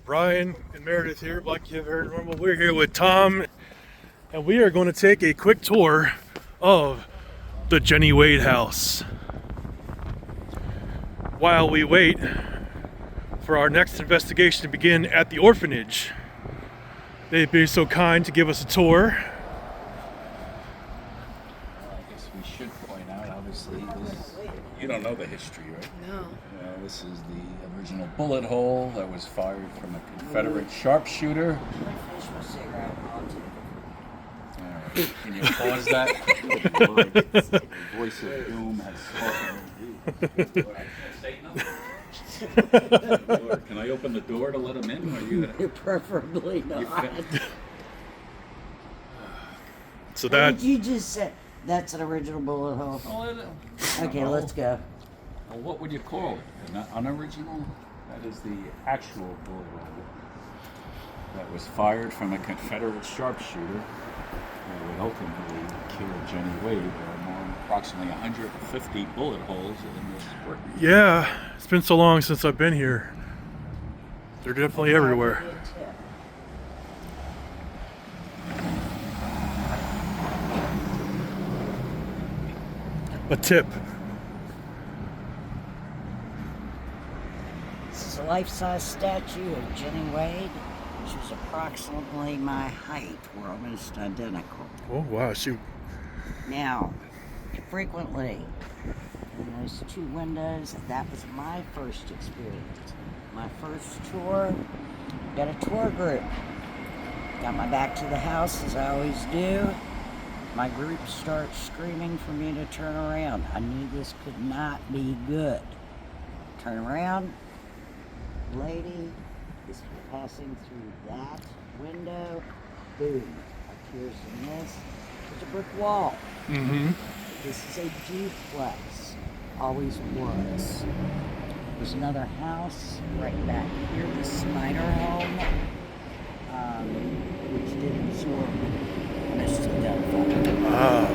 Brian and Meredith here, Black Kid Paranormal. We're here with Tom, and we are going to take a quick tour of the Jennie Wade House. While we wait for our next investigation to begin at the orphanage, they've been so kind to give us a tour. I guess we should point out, obviously, you don't know the history, right? No. This is the original bullet hole that was fired from a Confederate sharpshooter. Alright, can you pause that? The voice of doom has spoken. Can I open the door to let him in? Or are you gonna... Preferably not. So What that did you just say? That's an original bullet hole. Okay, let's go. Well, what would you call it? An unoriginal? That is the actual bullet hole that was fired from a Confederate sharpshooter that would ultimately kill Jennie Wade. There are more, approximately 150 bullet holes in this brick. yeah, it's been so long since I've been here. They're definitely everywhere. A tip. This is a life-size statue of Jennie Wade. She was approximately my height. We're almost identical. Oh wow, she Now, frequently, in those two windows, that was my first experience. My first tour, got a tour group. Got my back to the house, as I always do. My group starts screaming for me to turn around. I knew this could not be good. Turn around. Lady is passing through that window. Boom. Appears in this. It's a brick wall. mm-hmm. This is a duplex. Always was. There's another house right back here, the Snyder home, which did absorb most of the gunfire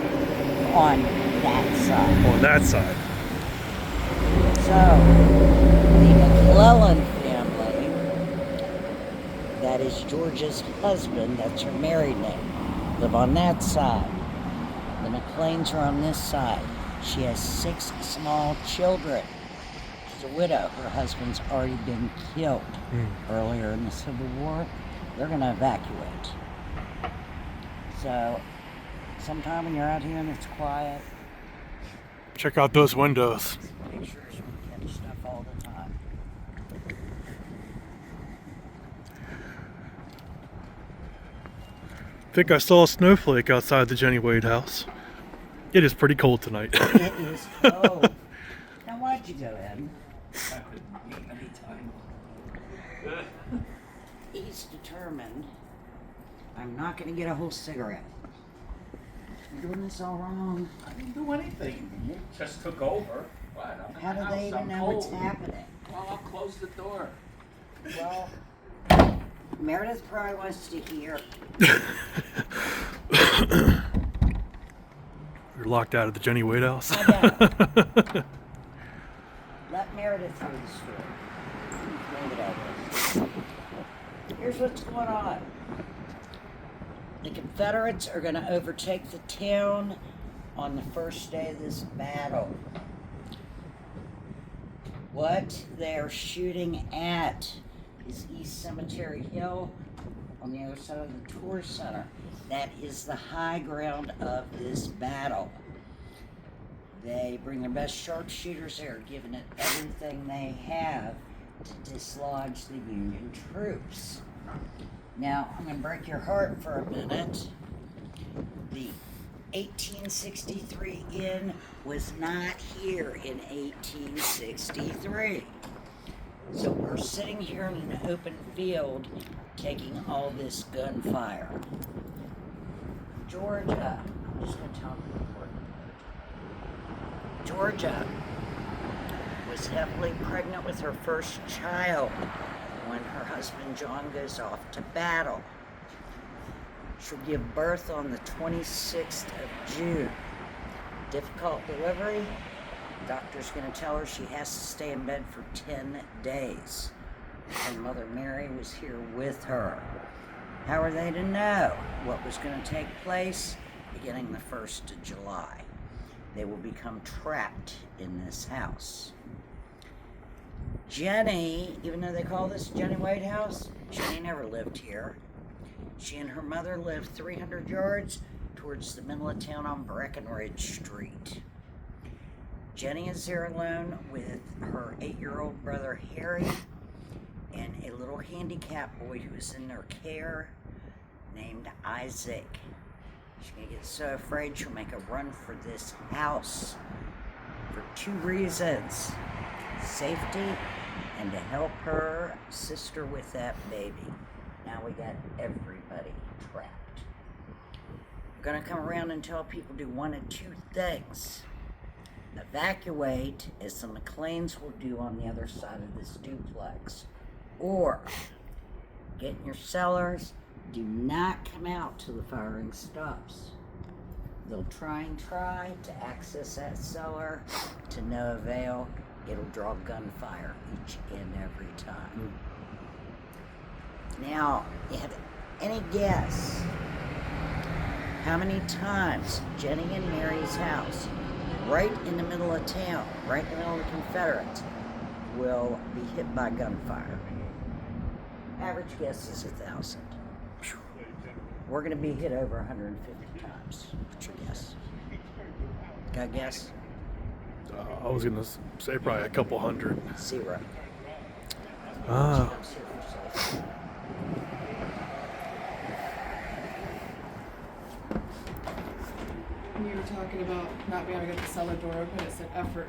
on that side. On that side. So, the McClellan family, that is Georgia's husband, that's her married name, live on that side. The McLeans are on this side. She has 6 small children. She's a widow. Her husband's already been killed earlier in the Civil War. They're going to evacuate. So, sometime when you're out here and it's quiet, Check out those windows. pictures, we catch stuff all the time. I think I saw a snowflake outside the Jennie Wade house. It is pretty cold tonight. It is cold. Now, why'd you go in? He's determined I'm not going to get a whole cigarette. You're doing this all wrong. I didn't do anything. You just took over. What? I'm in How the do house. they even I'm know cold. what's happening? Well, I'll close the door. Well, Meredith probably wants to hear. You're locked out of the Jennie Wade house. I know. Let Meredith hear the story. Bring it over. Here's what's going on. The Confederates are going to overtake the town on the first day of this battle. What they're shooting at is East Cemetery Hill on the other side of the tour center. That is the high ground of this battle. They bring their best sharpshooters there, giving it everything they have to dislodge the Union troops. Now, I'm going to break your heart for a minute. The 1863 Inn was not here in 1863. So we're sitting here in an open field taking all this gunfire. Georgia, I'm just going to tell them the important part. Georgia was heavily pregnant with her first child when her husband John goes off to battle. She'll give birth on the 26th of June. Difficult delivery. Doctor's going to tell her she has to stay in bed for 10 days. Her mother Mary was here with her. How are they to know what was going to take place beginning the 1st of July? They will become trapped in this house. Jennie, even though they call this Jennie Wade House, Jennie never lived here. She and her mother lived 300 yards towards the middle of town on Breckenridge Street. Jennie is there alone with her 8-year-old brother Harry and a little handicapped boy who is in their care named Isaac. She's gonna get so afraid she'll make a run for this house for 2 reasons: safety and to help her sister with that baby. Now we got everybody trapped. We're gonna come around and tell people do one of 2 things. Evacuate, as the McLeans will do on the other side of this duplex, or get in your cellars. Do not come out till the firing stops. They'll try to access that cellar to no avail. It'll draw gunfire each and every time. Now, you have any guess how many times Jennie and Mary's house, right in the middle of town, right in the middle of the Confederates, will be hit by gunfire? Average guess is 1,000. We're going to be hit over 150 times. What's your guess? Got a guess? I was gonna say probably a couple hundred. 0. Ah, When you were talking about not being able to get the cellar door open, it's an effort.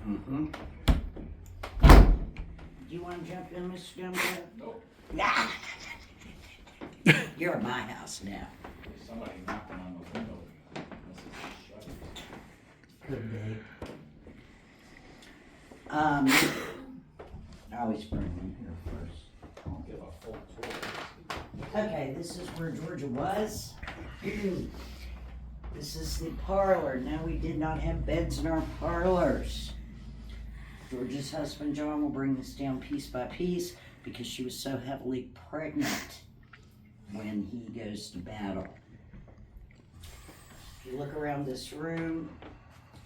Mm-hmm. Do you want to jump in, Mr. Dunbar? Nope. Nah. You're at my house now. There's somebody knocking on the window. This is shut. Could be. I always bring them here first. I'll give a full tour. Okay, this is where Georgia was. This is the parlor. No, we did not have beds in our parlors. Georgia's husband, John, will bring this down piece by piece because she was so heavily pregnant when he goes to battle. If you look around this room,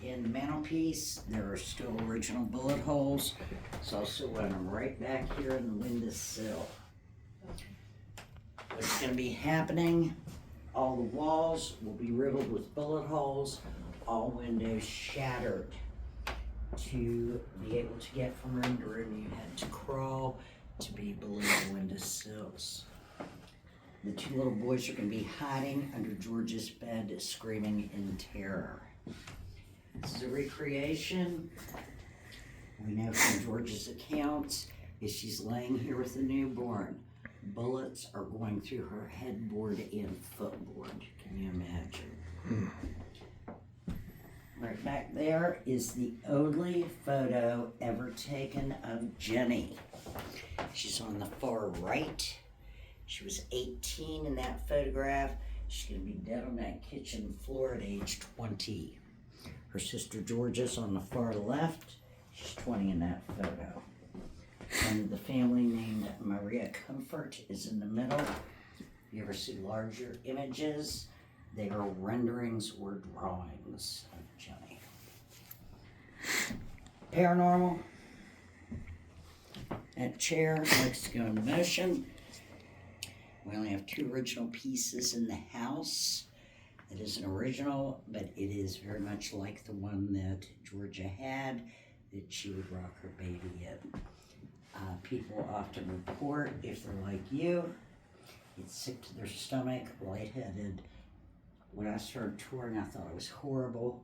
in the mantelpiece, there are still original bullet holes. So I'll still run them right back here in the windowsill. What's going to be happening, all the walls will be riddled with bullet holes, all windows shattered. To be able to get from room to room, you had to crawl to be below the windowsills. The 2 little boys are going to be hiding under George's bed, screaming in terror. This is a recreation. We know from George's accounts, is she's laying here with the newborn. Bullets are going through her headboard and footboard. Can you imagine? Right back there is the only photo ever taken of Jennie. She's on the far right. She was 18 in that photograph. She's going to be dead on that kitchen floor at age 20. Her sister Georgia's on the far left. She's 20 in that photo. And the family named Maria Comfort is in the middle. If you ever see larger images, they are renderings or drawings of Jennie. Paranormal. That chair likes to go into motion. We only have 2 original pieces in the house. It is an original, but it is very much like the one that Georgia had, that she would rock her baby in. People often report, if they're like you, get sick to their stomach, lightheaded. When I started touring, I thought it was horrible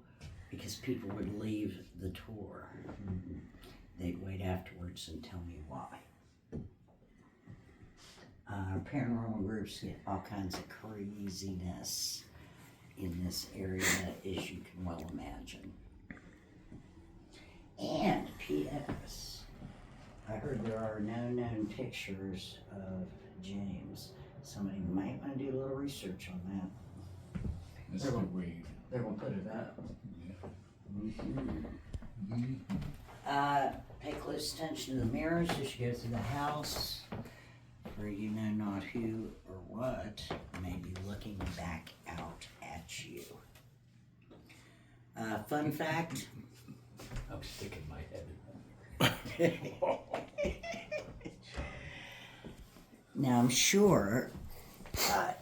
because people would leave the tour. They'd wait afterwards and tell me why. Paranormal groups get all kinds of craziness in this area, as you can well imagine. And P.S. I heard there are no known pictures of James. Somebody might want to do a little research on that. Mr. Wade. They're going to put it up. Yeah. Mm-hmm. Pay close attention to the mirrors as you go through the house, for you know not who or what may be looking back out at you. Fun fact. I'm sticking my head. Now I'm sure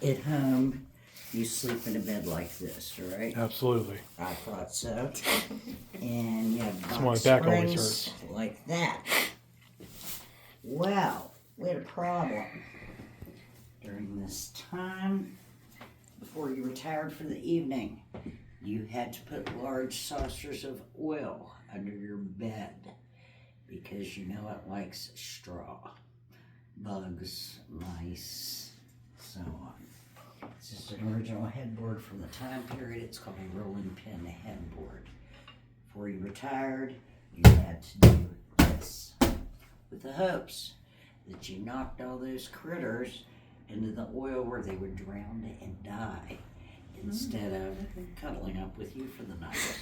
at home you sleep in a bed like this, right? Absolutely. I thought so. And you have That's why my box back always springs hurts. like that. Well, we had a problem during this time. Before you retired for the evening, you had to put large saucers of oil under your bed because you know it likes straw, bugs, mice, so on. This is an original headboard from the time period. It's called a rolling pin headboard. Before you retired, you had to do this with the hopes that you knocked all those critters into the oil where they would drown and die instead of cuddling up with you for the night.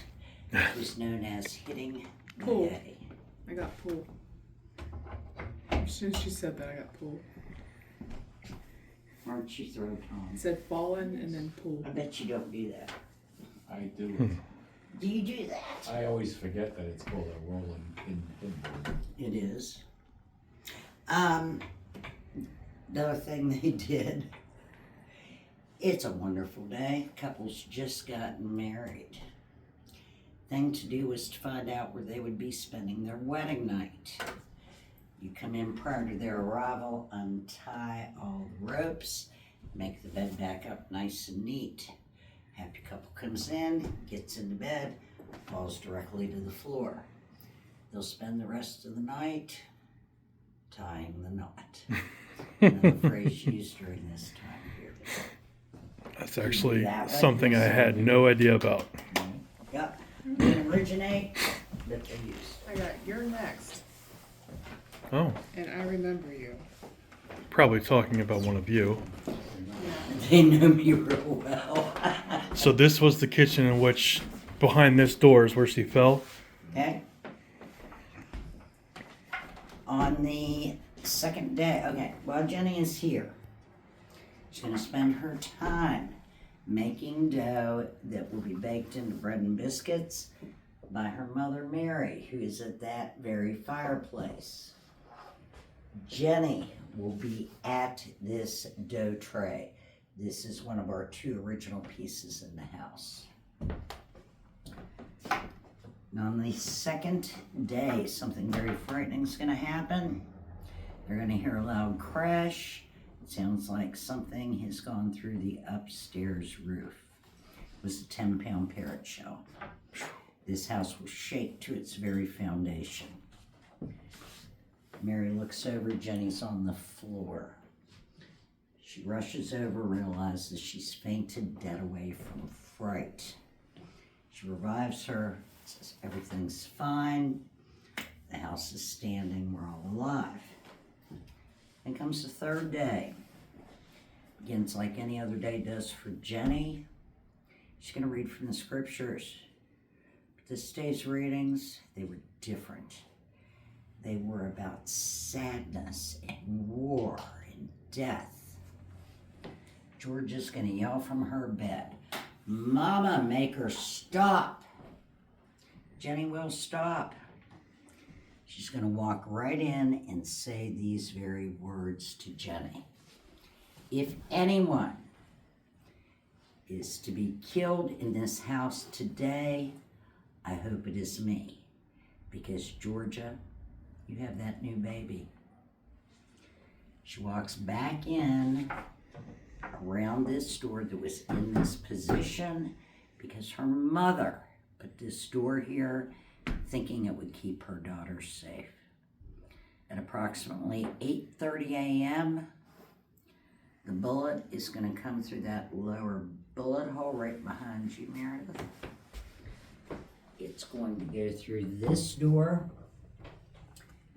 It was known as hitting the Cool. hay. I got pulled. Since she said that, I got pulled. Aren't you throwing It Tom? said fallen and then pulled. I bet you don't do that. I do. Do you do that? I always forget that it's called a rolling pin headboard. It is. The other thing they did, it's a wonderful day. Couples just gotten married. Thing to do was to find out where they would be spending their wedding night. You come in prior to their arrival, untie all the ropes, make the bed back up nice and neat. Happy couple comes in, gets into bed, falls directly to the floor. They'll spend the rest of the night tying the knot. Another phrase used during this time period. That's actually That way. something I had no idea about. Yep, didn't originate, but they used. I got you're next, Oh, and I remember you. probably talking about one of you. They know me real well. So this was the kitchen in which, behind this door is where she fell. Okay. On the second day, okay, while Jenny is here, she's going to spend her time making dough that will be baked into bread and biscuits by her mother Mary, who is at that very fireplace. Jenny will be at this dough tray. This is one of our 2 original pieces in the house. And on the second day, something very frightening is going to happen. You're going to hear a loud crash. It sounds like something has gone through the upstairs roof. It was a 10-pound parrot shell. This house will shake to its very foundation. Mary looks over, Jenny's on the floor. She rushes over, realizes she's fainted dead away from fright. She revives her, says everything's fine, the house is standing, we're all alive. Then comes the third day. Begins like any other day does for Jenny. She's going to read from the scriptures. But this day's readings, they were different. They were about sadness and war and death. Georgia's going to yell from her bed, "Mama, make her stop." Jenny will stop. She's going to walk right in and say these very words to Jenny. If anyone is to be killed in this house today, I hope it is me. Because Georgia, you have that new baby. She walks back in around this door that was in this position because her mother put this door here thinking it would keep her daughter safe. At approximately 8:30 a.m., the bullet is going to come through that lower bullet hole right behind you, Meredith. It's going to go through this door,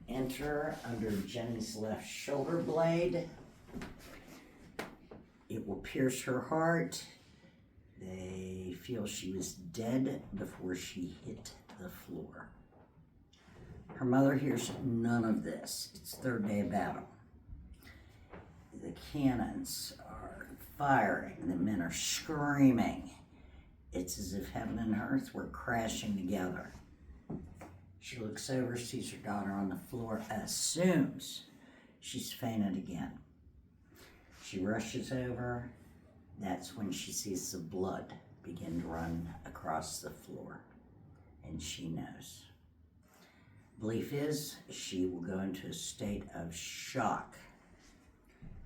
enter under Jenny's left shoulder blade. It will pierce her heart. They feel she was dead before she hit the floor. Her mother hears none of this. It's third day of battle. The cannons are firing. The men are screaming. It's as if heaven and earth were crashing together. She looks over, sees her daughter on the floor, assumes she's fainted again. She rushes over. That's when she sees the blood begin to run across the floor. And she knows. Belief is she will go into a state of shock.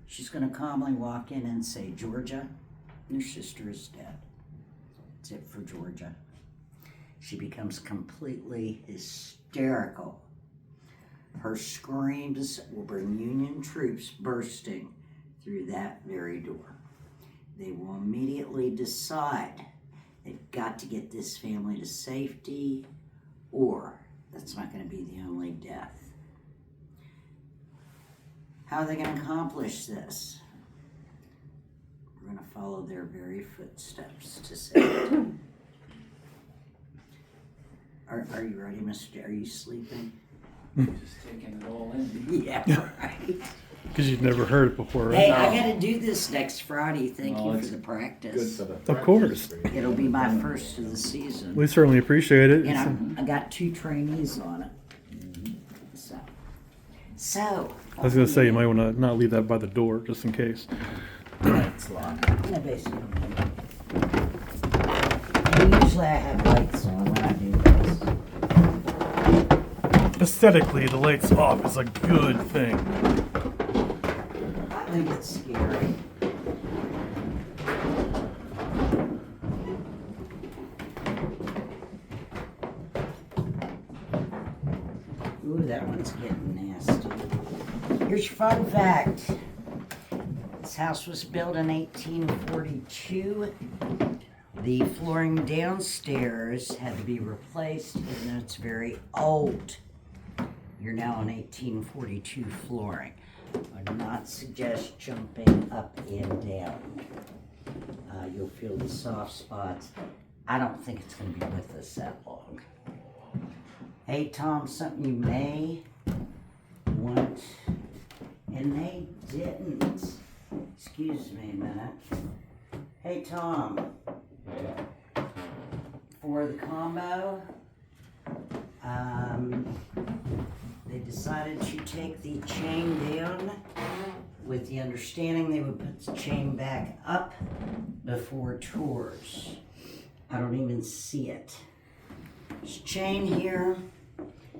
She's going to calmly walk in and say, Georgia, your sister is dead. That's it for Georgia. She becomes completely hysterical. Her screams will bring Union troops bursting through that very door. They will immediately decide they've got to get this family to safety, or that's not going to be the only death. How are they going to accomplish this? We're going to follow their very footsteps to safety. Are you ready, Mr.? Are you sleeping? Just taking it all in. Yeah, right. Because you've never heard it before, right? Hey, I got to do this next Friday. Thank you for it's the practice. Good for the Of course. It'll be my first of the season. We certainly appreciate it. And I got 2 trainees on it. So. I was going to say, you might want to not leave that by the door, just in case. It's locked. In the basement. And usually I have lights on when I do this. Aesthetically, the lights off is a good thing. I think it's scary. Ooh, that one's getting nasty. Here's your fun fact. This house was built in 1842. The flooring downstairs had to be replaced, even though it's very old. You're now on 1842 flooring. I do not suggest jumping up and down. You'll feel the soft spots. I don't think it's going to be with us that long. Hey, Tom, something you may want, and they didn't. Excuse me a minute. Hey, Tom. For the combo, they decided to take the chain down with the understanding they would put the chain back up before tours. I don't even see it. There's chain here.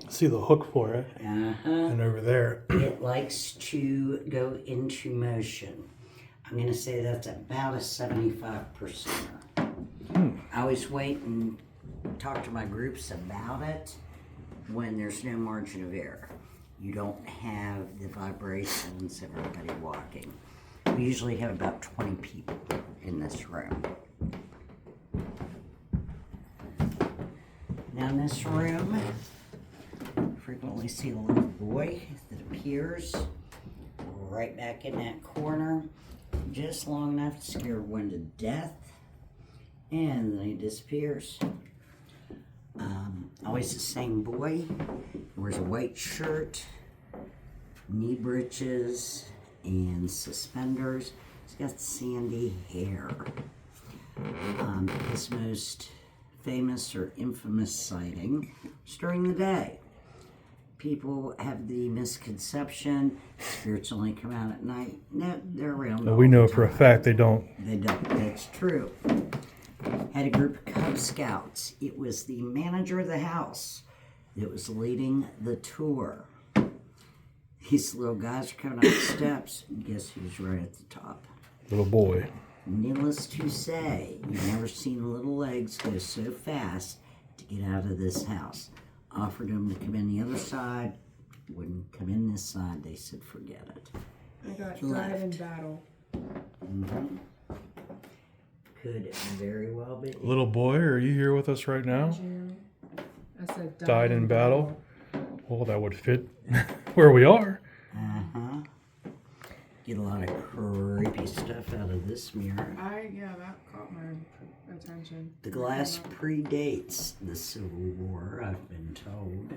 See the hook for it. And over there. It likes to go into motion. I'm going to say that's about a 75%. I always wait and talk to my groups about it when there's no margin of error. You don't have the vibrations of everybody walking. We usually have about 20 people in this room. Now in this room, frequently see a little boy that appears right back in that corner, just long enough to scare one to death, and then he disappears. Always the same boy. He wears a white shirt, knee breeches, and suspenders. He's got sandy hair. His most famous or infamous sighting is during the day. People have the misconception spirits only come out at night. No, they're around. But we know for a fact they don't. They don't. That's true. Had a group of Cub Scouts. It was the manager of the house that was leading the tour. These little guys are coming up the steps. Guess who's right at the top? Little boy. Needless to say, you've never seen little legs go so fast to get out of this house. Offered them to come in the other side, wouldn't come in this side. They said, forget it. I got Left. died in battle. Could very well be. Little boy, are you here with us right now? I said Died in battle? Well, that would fit where we are. Get a lot of creepy stuff out of this mirror. Yeah, that caught my attention. The glass predates the Civil War, I've been told.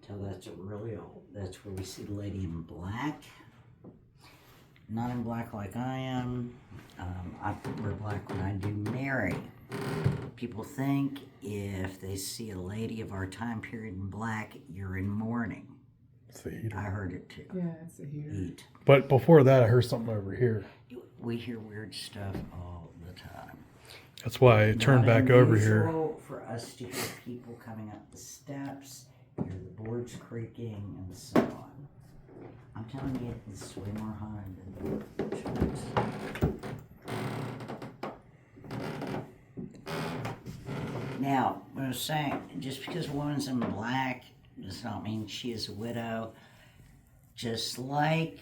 Tell that's really old. That's where we see the lady in black. Not in black like I am. I wear black when I do marry. People think if they see a lady of our time period in black, you're in mourning. It's the heater. I heard it too. Yeah, it's a heater. Heat. But before that, I heard something over here. We hear weird stuff all the time. That's why I turned Not back over here. unusual for us to hear people coming up the steps, hear the boards creaking, and so on. I'm telling you, it's way more haunted than the church. Now, what I was saying, just because a woman's in black does not mean she is a widow. Just like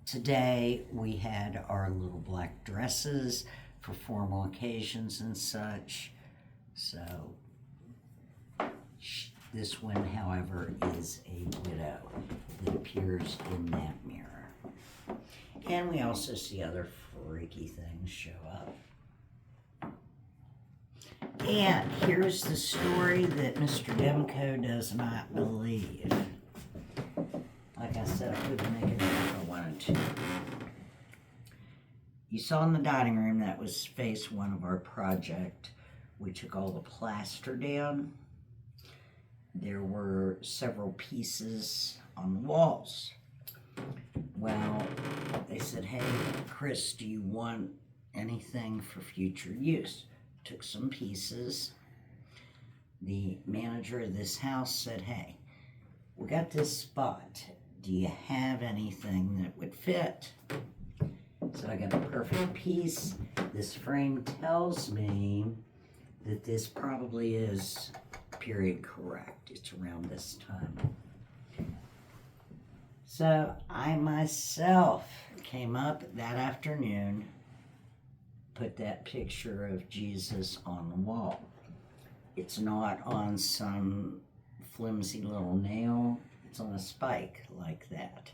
today, we had our little black dresses for formal occasions and such. So, this one, however, is a widow that appears in that mirror. And we also see other freaky things show up. And here's the story that Mr. Demko does not believe. Like I said, I couldn't make it up if I wanted to. You saw in the dining room, that was phase one of our project. We took all the plaster down. There were several pieces on the walls. Well, they said, hey, Chris, do you want anything for future use? Took some pieces. The manager of this house said, hey, we got this spot. Do you have anything that would fit? So I got the perfect piece. This frame tells me that this probably is period correct. It's around this time. So I myself came up that afternoon, put that picture of Jesus on the wall. It's not on some flimsy little nail. It's on a spike like that.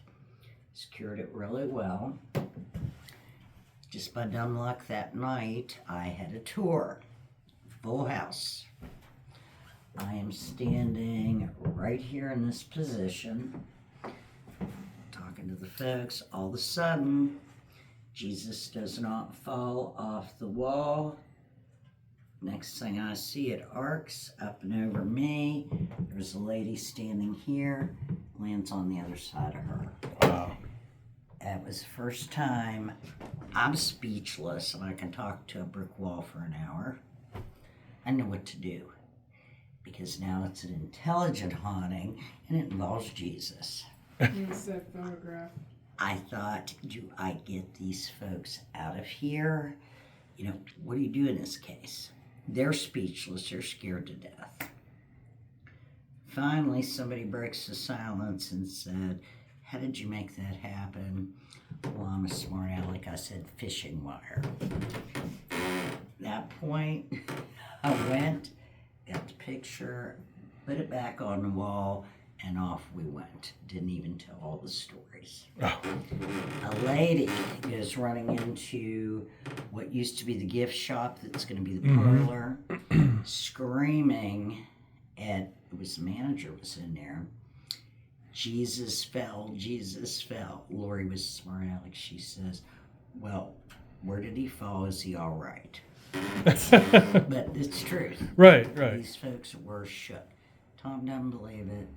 Secured it really well. Just by dumb luck that night, I had a tour. Full house. I am standing right here in this position, talking to the folks. All of a sudden, Jesus does not fall off the wall. Next thing I see, it arcs up and over me. There's a lady standing here, lands on the other side of her. Wow. That was the first time. I'm speechless, and I can talk to a brick wall for an hour. I know what to do, because now it's an intelligent haunting, and it involves Jesus. You said photograph. I thought, do I get these folks out of here? You know, what do you do in this case? They're speechless, they're scared to death. Finally, somebody breaks the silence and said, how did you make that happen? Well, I'm a smart aleck. I said, fishing wire. At that point, I went, got the picture, put it back on the wall, and off we went. Didn't even tell all the stories. Oh. A lady is running into what used to be the gift shop that's going to be the parlor, screaming at, it was the manager was in there, Jesus fell, Jesus fell. Lori was smart aleck. She says, well, where did he fall? Is he all right? But it's truth. Right. These folks were shook. Tom doesn't believe it.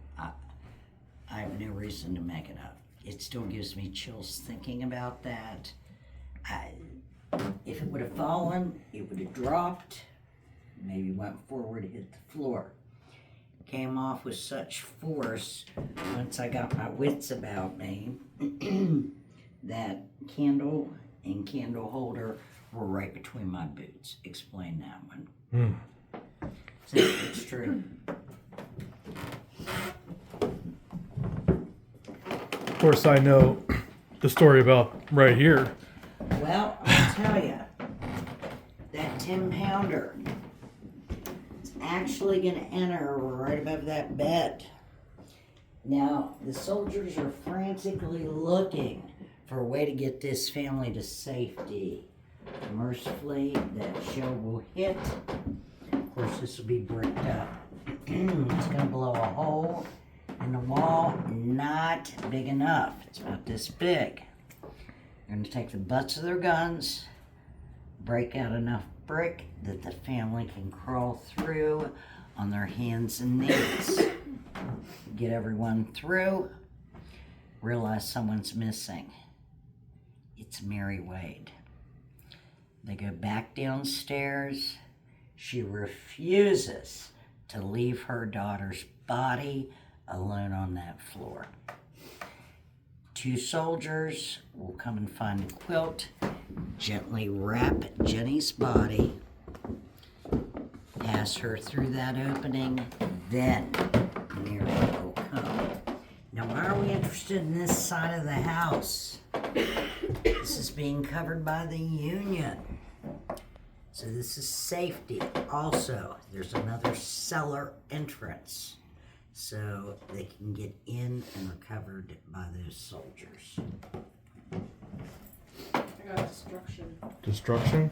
I have no reason to make it up. It still gives me chills thinking about that. If it would have fallen, it would have dropped, maybe went forward, hit the floor. Came off with such force once I got my wits about me that candle and candle holder were right between my boots. Explain that one. So it's true. Of course, I know the story about right here. Well, I'll tell you, that 10-pounder is actually going to enter right above that bed. Now, the soldiers are frantically looking for a way to get this family to safety. Mercifully, that shell will hit. Of course, this will be bricked up. It's going to blow a hole And the wall, not big enough. It's about this big. They're going to take the butts of their guns, break out enough brick that the family can crawl through on their hands and knees. Get everyone through, realize someone's missing. It's Mary Wade. They go back downstairs. She refuses to leave her daughter's body alone on that floor. 2 soldiers will come and find a quilt, gently wrap Jenny's body, pass her through that opening, then Mary will come. Now, why are we interested in this side of the house? This is being covered by the Union. So this is safety. Also, there's another cellar entrance, so they can get in and are covered by those soldiers. I got destruction. Destruction?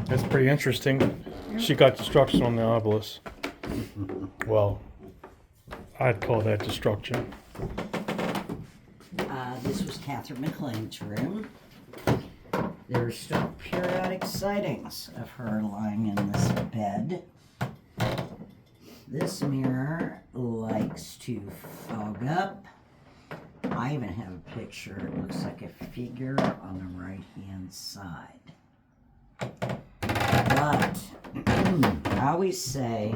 That's pretty interesting. She got destruction on the obelisk. Well, I'd call that destruction. This was Catherine McLean's room. There are still periodic sightings of her lying in this bed. This mirror likes to fog up. I even have a picture. It looks like a figure on the right-hand side. But I always say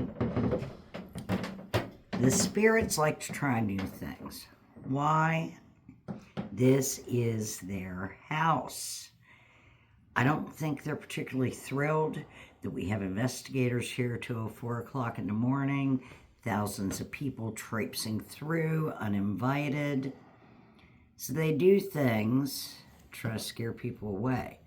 the spirits like to try new things. Why? This is their house. I don't think they're particularly thrilled that we have investigators here till 4 o'clock in the morning, thousands of people traipsing through uninvited. So they do things, try to scare people away.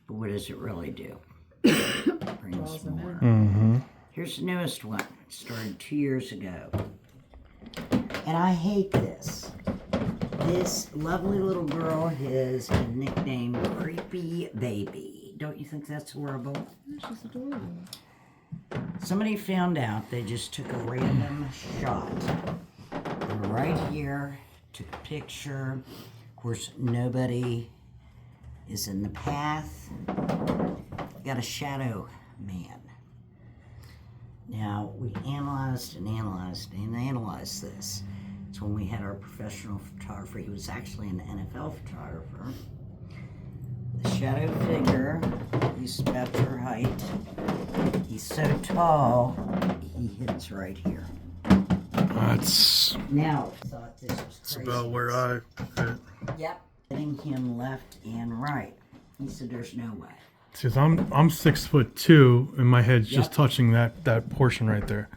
But what does it really do? It brings more. Mm-hmm. Here's the newest one. It started 2 years ago. And I hate this. This lovely little girl has been nicknamed Creepy Baby. Don't you think that's horrible? She's adorable. Somebody found out they just took a random shot. And right here, took a picture. Of course, nobody is in the path. Got a shadow man. Now, we analyzed this. It's when we had our professional photographer. He was actually an NFL photographer. The shadow figure, he's about your height. He's so tall, he hits right here. That's Now, thought this was it's crazy. about where I fit. Yep. Hitting him left and right. He said there's no way. Because I'm 6'2", and my head's just Yep. touching that portion right there.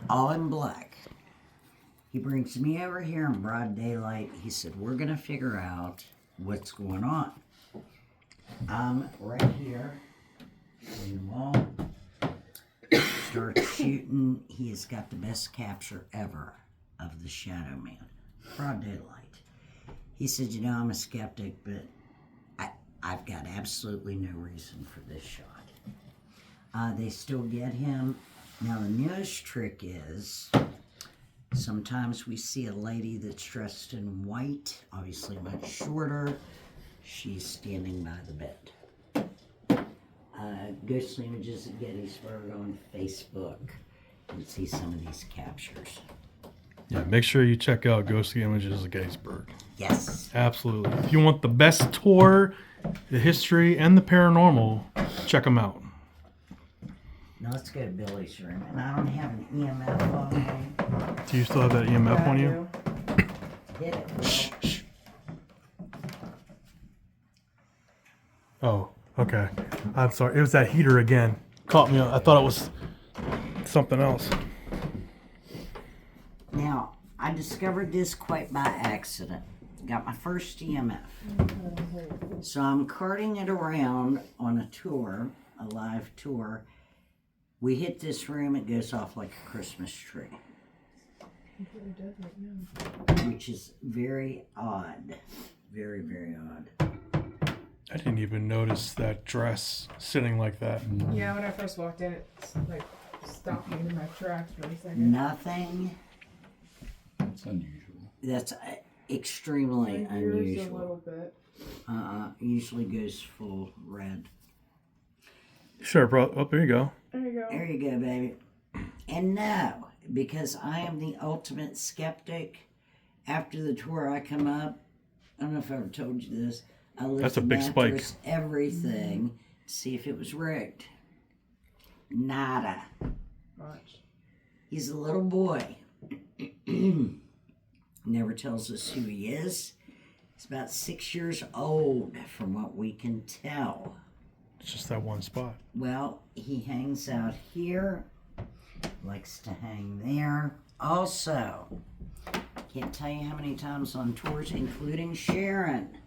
All in black. He brings me over here in broad daylight. He said, we're going to figure out what's going on. I'm right here in the wall. Start shooting. He has got the best capture ever of the Shadow Man. Broad daylight. He said, you know, I'm a skeptic, but I've got absolutely no reason for this shot. They still get him. Now, the newest trick is sometimes we see a lady that's dressed in white, obviously much shorter. She's standing by the bed. Ghostly Images at Gettysburg on Facebook. You can see some of these captures. Yeah, make sure you check out Ghostly Images of Gettysburg. Yes. Absolutely. If you want the best tour, the history, and the paranormal, check them out. Now let's go to Billy's room. And I don't have an EMF on me. Do you still have that EMF Yeah, on I you? do. Hit it. Shh, shh. Oh, okay. I'm sorry. It was that heater again. Caught me. I thought it was something else. Now, I discovered this quite by accident. Got my first EMF. So I'm carting it around on a tour, a live tour. We hit this room, it goes off like a Christmas tree. Completely dead right now. Which is very odd. Very, very odd. I didn't even notice that dress sitting like that. Yeah, when I first walked in, it like stopped me in my tracks for a second. Nothing. It's unusual. That's extremely My ears a unusual. little bit. Usually goes full red. Sure, bro. Oh, there you go. There you go. There you go, baby. And no, because I am the ultimate skeptic. After the tour, I come up. I don't know if I ever told you this. I lift That's a the big spike. mattress, everything, to see if it was rigged. Nada. Watch. He's a little boy. Never tells us who he is. He's about 6 years old, from what we can tell. It's just that one spot. Well, he hangs out here, likes to hang there. Also, can't tell you how many times on tours, including Sharon,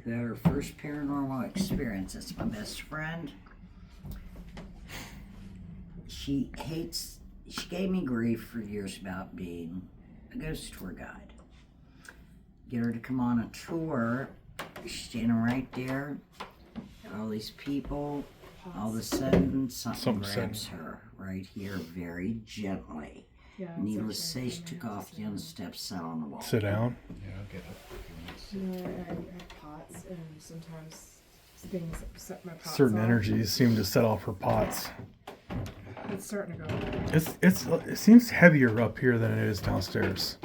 who had her first paranormal experience. That's my best friend. She gave me grief for years about being a ghost tour guide. Get her to come on a tour, she's standing right there, all these people, all of a sudden something grabs her right here very gently. Yeah. Needless to say, she took off the young steps, sat on the wall. Sit down. Yeah, I'll get up. You know, I have pots, and sometimes things set my pots Certain off. energies seem to set off her pots. It's starting to go away. It seems heavier up here than it is downstairs.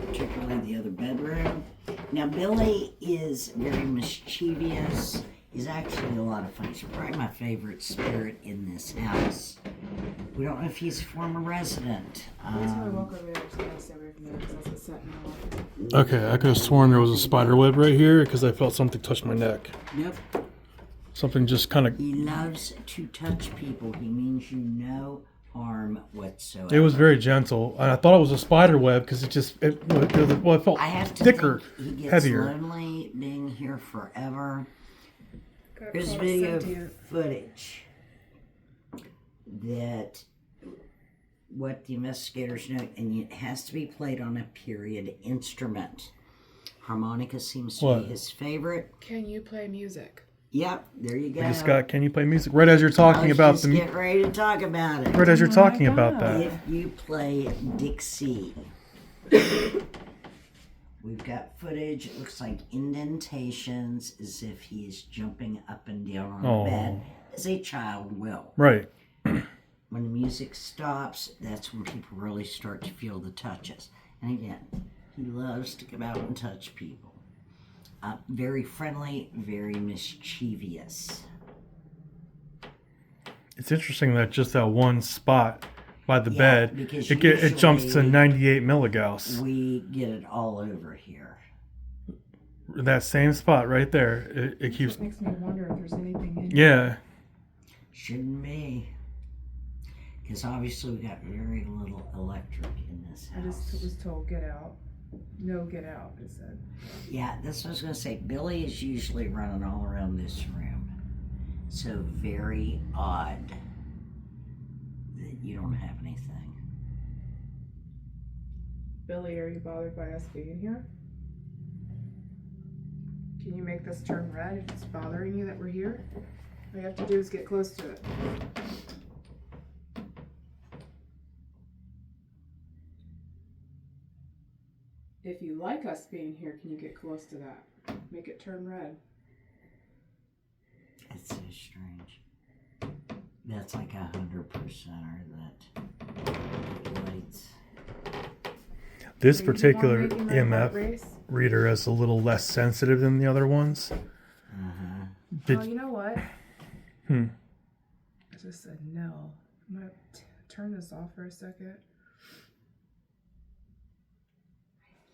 Particularly the other bedroom. Now, Billy is very mischievous. He's actually a lot of fun. He's probably my favorite spirit in this house. We don't know if he's a former resident. Every time I walk over there, I just gotta stay away from there because that's what's setting me off. Okay, I could have sworn there was a spider web right here because I felt something touch my neck. Nope. Something just kind of. He loves to touch people. He means you no harm whatsoever. It was very gentle, and I thought it was a spider web because it felt I have to thicker, think he gets heavier. lonely being here forever. Got There's called video sentient. footage that what the investigators know, and it has to be played on a period instrument. Harmonica seems to What? be his favorite. Can you play music? Yep, there you go. I just got. Can you play music? Right as you're talking Let's about just the. get ready to talk about it. Right as you're talking about that. If you play Dixie, we've got footage. It looks like indentations, as if he is jumping up and down on Oh. the bed, as a child will. Right. When the music stops, that's when people really start to feel the touches. And again, he loves to come out and touch people. Very friendly, very mischievous. It's interesting that just that one spot by the Yeah, bed, because it jumps to usually 98 milligauss. We get it all over here. That same spot right there. It keeps. It makes me wonder if there's anything in Yeah. Shouldn't be. Because obviously we got very little electric in this I just house. was told, get out. No, get out, it said. Yeah, that's what I was going to say. Billy is usually running all around this room. So very odd that you don't have anything. Billy, are you bothered by us being here? Can you make this turn red if it's bothering you that we're here? All you have to do is get close to it. If you like us being here, can you get close to that? Make it turn red. It's so strange. That's like 100%er that lights. This So you particular want making that heart EMF race? reader is a little less sensitive than the other ones. Did- Oh, you know what? Hmm. I just said no. I'm gonna turn this off for a second.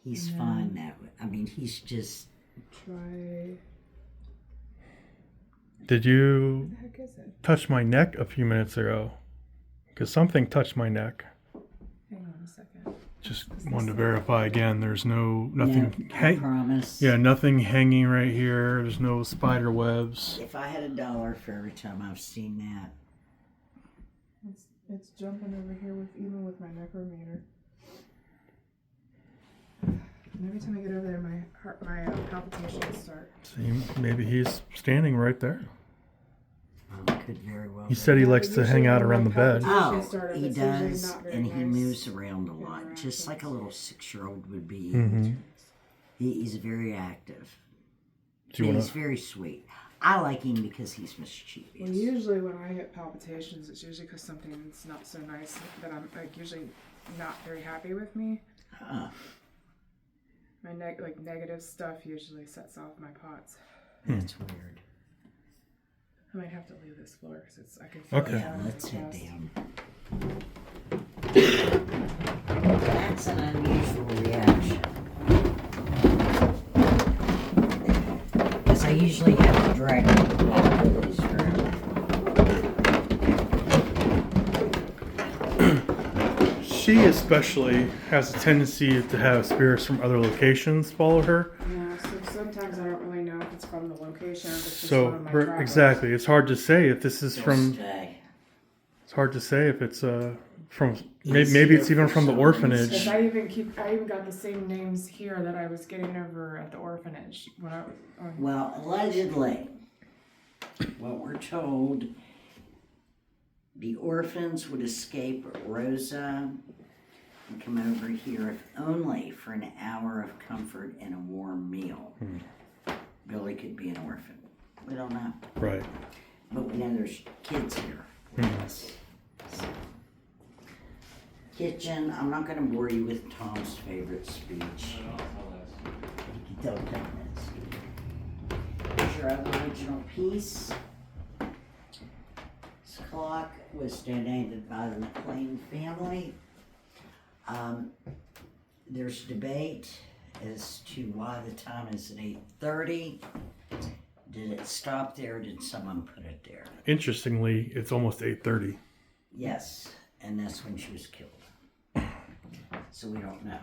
He's Yeah. fine now. I mean, he's just. Try. Did you What the heck is it? touch my neck a few minutes ago? Because something touched my neck. Hang on a second. Just wanted to verify again. There's nothing. No, I promise. Yeah, nothing hanging right here. There's no spider webs. If I had $1 for every time I've seen that, It's jumping over here with even with my necrometer. And every time I get over there, my palpitations start. See, maybe he's standing right there. oh could very well. He said he likes to hang out around the bed. Oh, Started, he it's usually does, not very and he nice moves around a lot, interactions. just like a little 6-year-old would be. Mm-hmm. He's very active. Do you And want he's to? very sweet. I like him because he's mischievous. Well, usually when I get palpitations, it's usually because something's not so nice that I'm like usually not very happy with me. My negative stuff usually sets off my POTS. That's weird. I might have to leave this floor because I can feel Okay. it Yeah, on let's my head chest. down. That's an unusual reaction. Because I usually have to drag people out of this room. She especially has a tendency to have spirits from other locations follow her. Yeah, so sometimes I don't really know if it's from the location or if it's just So one of my travels. exactly, it's hard to say if this is from. Stay. It's hard to say if it's from. It's Maybe it's here even for from the some orphanage. reason. I even got the same names here that I was getting over at the orphanage when I was on. Well, allegedly, what we're told, the orphans would escape Rosa and come over here if only for an hour of comfort and a warm meal. Billy could be an orphan. We don't know. Right. But we know there's kids here with us. So. Kitchen, I'm not going to bore you with Tom's favorite speech. Don't tell that speech. Here's your other original piece. This clock was donated by the McLean family. There's debate as to why the time is at 8:30. Did it stop there or did someone put it there? Interestingly, it's almost 8:30. Yes, and that's when she was killed. So we don't know.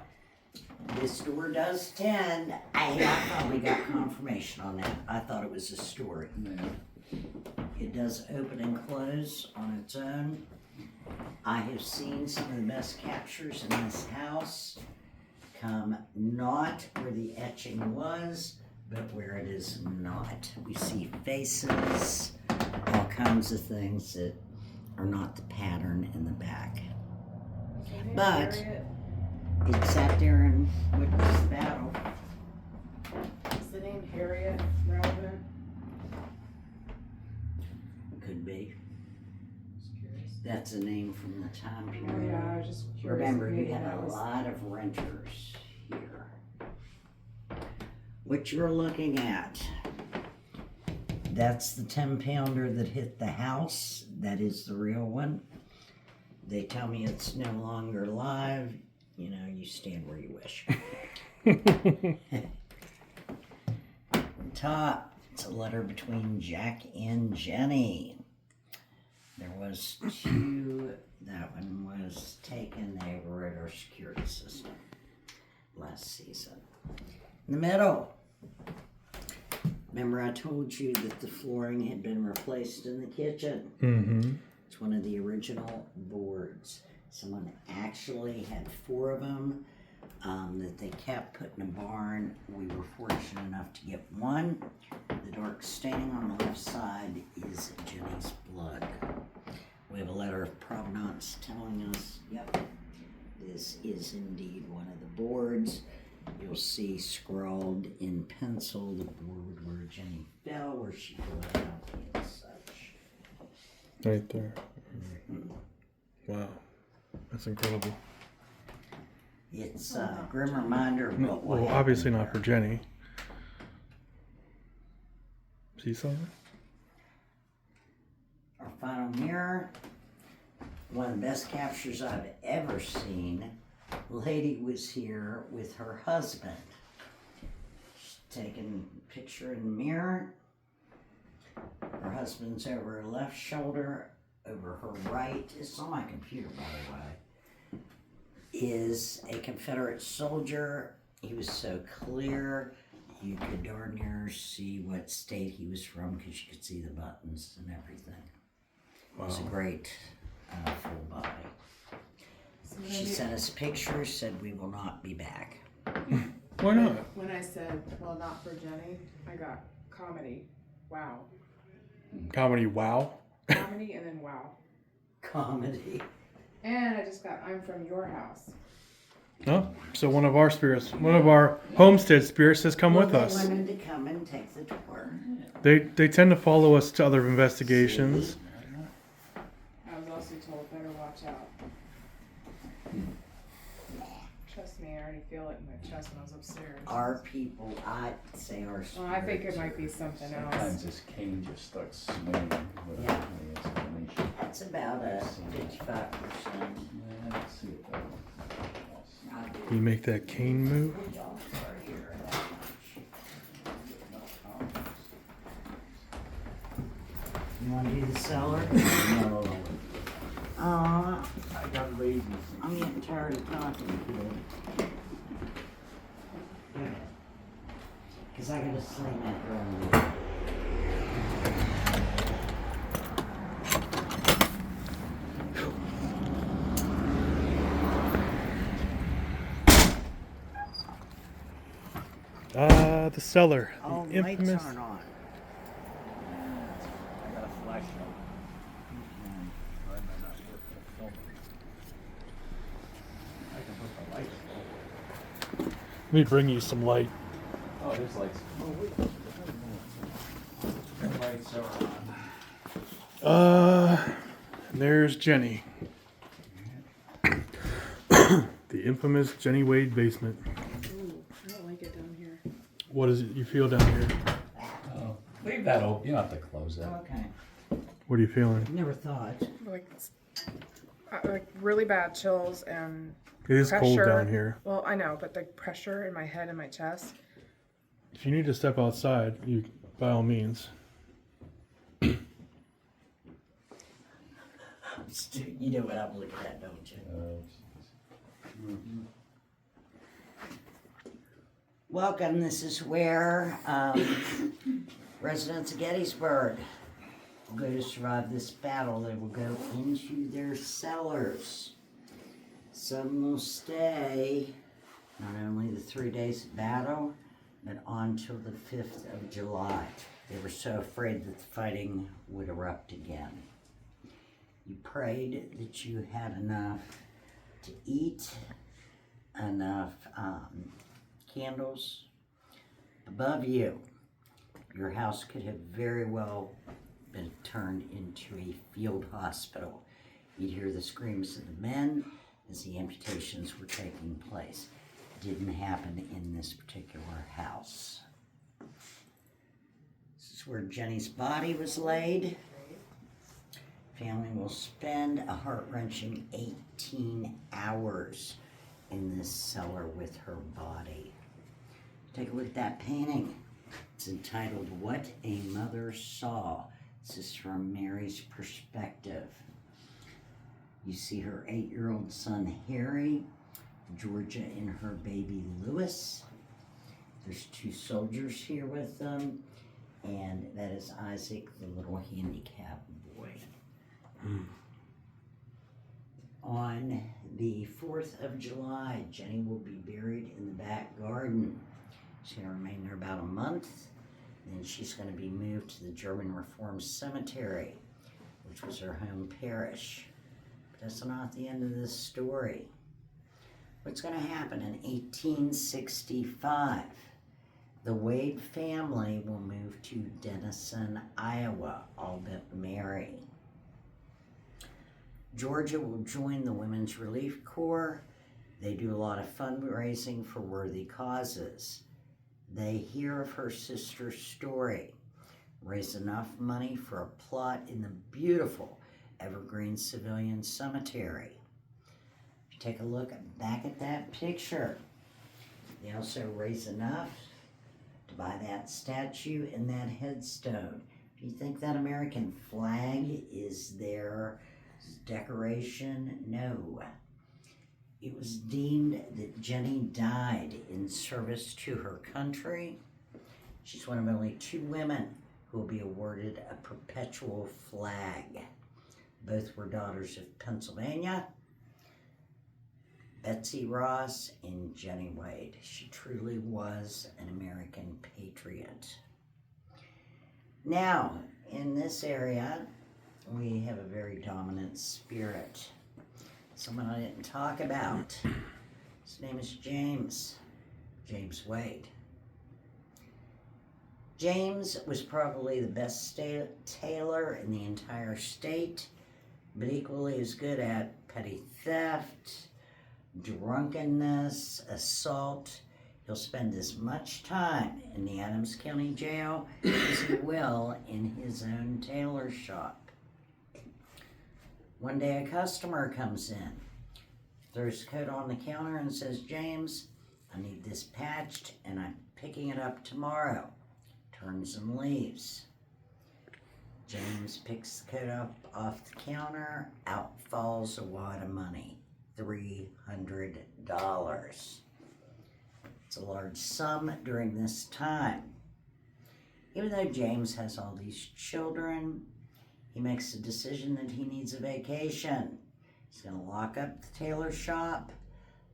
This door does tend. I probably got confirmation on that. I thought it was a story. It does open and close on its own. I have seen some of the best captures in this house come not where the etching was, but where it is not. We see faces, all kinds of things that are not the pattern in the back. But it sat there and witnessed the battle. Is the name Harriet relevant? Could be. Just curious. That's a name from the time Oh period. yeah, I was just curious. Remember, if you maybe had that a was- lot of renters here. What you're looking at, that's the 10-pounder that hit the house. That is the real one. They tell me it's no longer live. You know, you stand where you wish. Top, it's a letter between Jack and Jenny. There was 2. That one was taken. They were at our security system last season. In the middle, remember I told you that the flooring had been replaced in the kitchen? Mm-hmm. It's one of the original boards. Someone actually had 4 of them that they kept put in a barn. We were fortunate enough to get one. The dark staining on the left side is Jenny's blood. We have a letter of provenance telling us, yep, this is indeed one of the boards. You'll see scrawled in pencil the board where Jenny fell, where she bled out and such. Right there. Wow. That's incredible. It's a grim reminder of what will Well, happen obviously not there. for Jenny. See something? Our final mirror, one of the best captures I've ever seen. Lady was here with her husband. She's taking a picture in the mirror. Her husband's over her left shoulder, over her right. It's on my computer, by the way. Is a Confederate soldier. He was so clear, you could darn near see what state he was from because you could see the buttons and everything. Wow. It's a great full body. So when She I- sent us pictures, said we will not be back. Why not? When I said, well, not for Jenny, I got comedy. Wow. Comedy wow? Comedy and then wow. Comedy. And I just got I'm from your house. Oh, so one of our spirits, one of our homestead spirits has come with They us. wanted to come and take the tour. They tend to follow us to other investigations. I was also told better watch out. Trust me, I already feel it in my chest when I was upstairs. Our people, I'd say our Well, I think it might be something else. Sometimes this cane just starts swinging without Yeah. any explanation. That's about a 55%. Yeah, let's see if that one. You make that cane move. You want to do the cellar? No, Aw, I got lazy. I'm getting tired of talking to you. Because I gotta sling that drum. The cellar. Oh, The lights infamous. aren't on. I got a flashlight. I can put the lights on. Let me bring you some light. Oh, there's lights. Oh, wait. The lights are on. There's Jenny. The infamous Jennie Wade basement. Ooh, I don't like it down here. What does it you feel down here? Oh, leave that open. You don't have to close it. Okay. What are you feeling? Never thought. Like really bad chills and It is cold pressure. down here. Well, I know, but the pressure in my head and my chest. If you need to step outside, you by all means. You know what I'm looking at, don't you? Welcome. This is where residents of Gettysburg will go to survive this battle. They will go into their cellars. Some will stay not only the 3 days of battle, but on till the 5th of July. They were so afraid that the fighting would erupt again. You prayed that you had enough to eat, enough candles. Above you, your house could have very well been turned into a field hospital. You'd hear the screams of the men as the amputations were taking place. It didn't happen in this particular house. This is where Jenny's body was laid. Family will spend a heart-wrenching 18 hours in this cellar with her body. Take a look at that painting. It's entitled, What a Mother Saw. This is from Mary's perspective. You see her 8-year-old son, Harry, Georgia and her baby, Lewis. There's 2 soldiers here with them, and that is Isaac, the little handicapped boy. On the 4th of July, Jenny will be buried in the back garden. She's going to remain there about a month. Then she's going to be moved to the German Reformed Cemetery, which was her home parish. But that's not the end of this story. What's going to happen in 1865? The Wade family will move to Denison, Iowa, all but Mary. Georgia will join the Women's Relief Corps. They do a lot of fundraising for worthy causes. They hear of her sister's story, raise enough money for a plot in the beautiful Evergreen Civilian Cemetery. If you take a look back at that picture, they also raise enough to buy that statue and that headstone. If you think that American flag is their decoration, no. It was deemed that Jenny died in service to her country. She's one of only 2 women who will be awarded a perpetual flag. Both were daughters of Pennsylvania, Betsy Ross and Jennie Wade. She truly was an American patriot. Now, in this area, we have a very dominant spirit. Someone I didn't talk about. His name is James Wade. James was probably the best tailor in the entire state, but equally as good at petty theft, drunkenness, assault. He'll spend as much time in the Adams County Jail as he will in his own tailor shop. One day a customer comes in, throws the coat on the counter and says, "James, I need this patched and I'm picking it up tomorrow." Turns and leaves. James picks the coat up off the counter, out falls a wad of money, $300. It's a large sum during this time. Even though James has all these children, he makes the decision that he needs a vacation. He's going to lock up the tailor shop,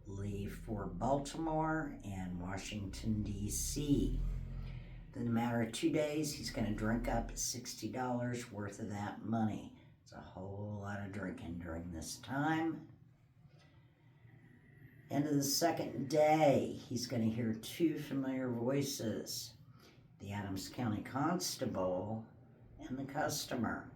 leave for Baltimore and Washington, D.C. In a matter of 2 days, he's going to drink up $60 worth of that money. It's a whole lot of drinking during this time. End of the second day, he's going to hear two familiar voices, the Adams County Constable and the customer.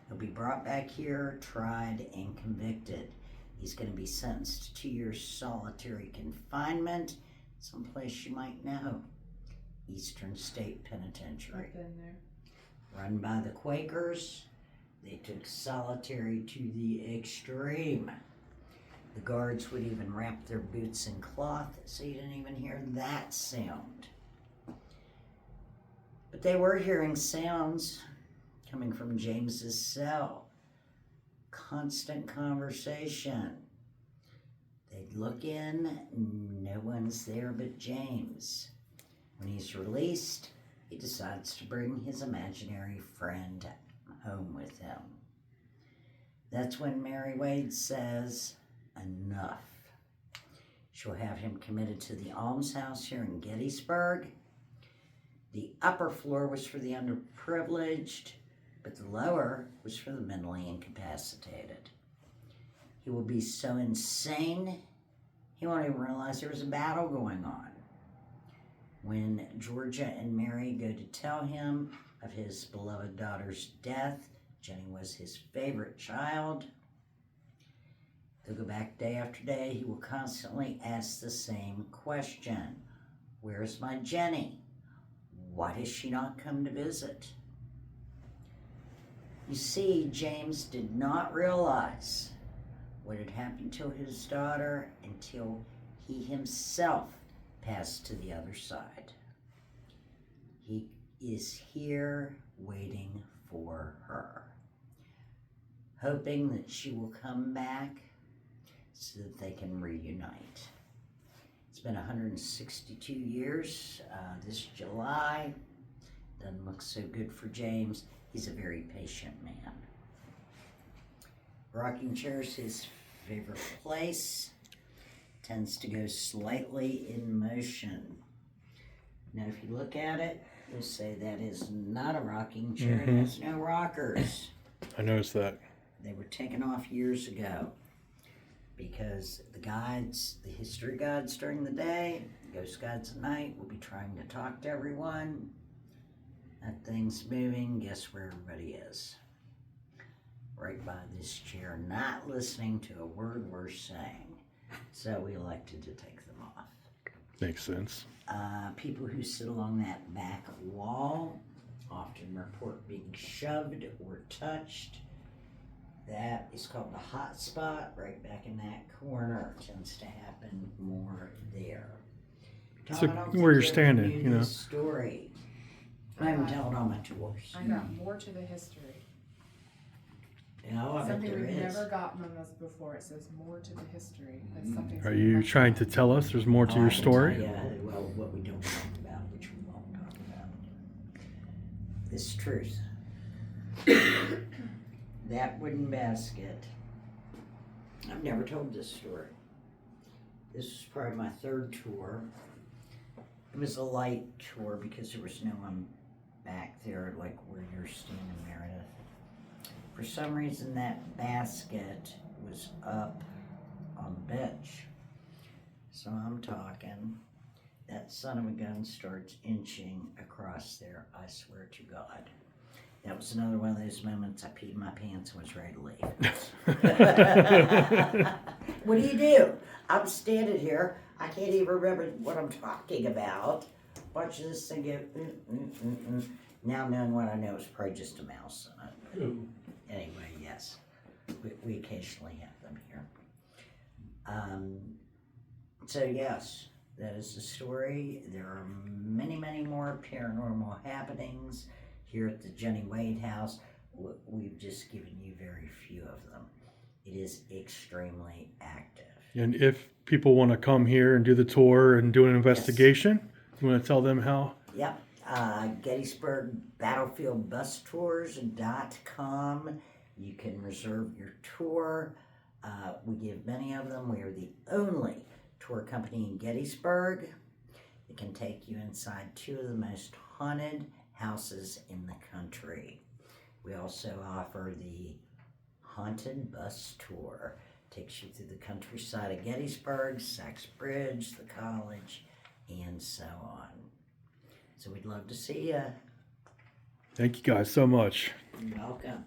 He'll be brought back here, tried, and convicted. He's going to be sentenced to 2 years solitary confinement, someplace you might know. Eastern State Penitentiary. I've been there. Run by the Quakers. They took solitary to the extreme. The guards would even wrap their boots in cloth so you didn't even hear that sound. But they were hearing sounds coming from James's cell. Constant conversation. They'd look in, no one's there but James. When he's released, he decides to bring his imaginary friend home with him. That's when Mary Wade says, enough. She'll have him committed to the almshouse here in Gettysburg. The upper floor was for the underprivileged, but the lower was for the mentally incapacitated. He will be so insane, he won't even realize there was a battle going on. When Georgia and Mary go to tell him of his beloved daughter's death, Jennie was his favorite child. They'll go back day after day. He will constantly ask the same question. Where's my Jennie? Why does she not come to visit? You see, James did not realize what had happened to his daughter until he himself passed to the other side. He is here waiting for her, hoping that she will come back so that they can reunite. It's been 162 years this July. Doesn't look so good for James. He's a very patient man. Rocking chair's his favorite place. Tends to go slightly in motion. Now, if you look at it, you'll say that is not a rocking chair. It has no rockers. I noticed that. They were taken off years ago because the guides, the history guides during the day, ghost guides at night, will be trying to talk to everyone. That thing's moving. Guess where everybody is? Right by this chair, not listening to a word we're saying. So we elected to take them off. Makes sense. People who sit along that back wall often report being shoved or touched. That is called the hot spot, right back in that corner. It tends to happen more there. So Tom, I don't where you're think standing, knew you know. this story. I haven't told on my tours. I got more to the history. I bet Something there we've is. never gotten on this before. It says more to the history. That's something. Are you trying to tell us there's more to your story? Yeah, well, what we don't talk about, which we won't talk about. This truth. That wooden basket. I've never told this story. This was probably my third tour. It was a light tour because there was no one back there like where you're standing, Meredith. For some reason, that basket was up on the bench. So I'm talking, that son of a gun starts inching across there, I swear to God. That was another one of those moments I peed my pants and was ready to leave. What do? I'm standing here, I can't even remember what I'm talking about. Watching this thing go, Now knowing what I know, it's probably just a mouse in it. Anyway, yes, we occasionally have them here. So yes, that is the story. There are many, many more paranormal happenings here at the Jennie Wade House. We've just given you very few of them. It is extremely active. And if people want to come here and do the tour and do an investigation, you want to tell them how? Yep. Gettysburg Battlefield Bus Tours.com. You can reserve your tour. We give many of them. We are the only tour company in Gettysburg that can take you inside two of the most haunted houses in the country. We also offer the Haunted Bus Tour. Takes you through the countryside of Gettysburg, Sachs Bridge, the college, and so on. So we'd love to see you. Thank you guys so much. You're welcome.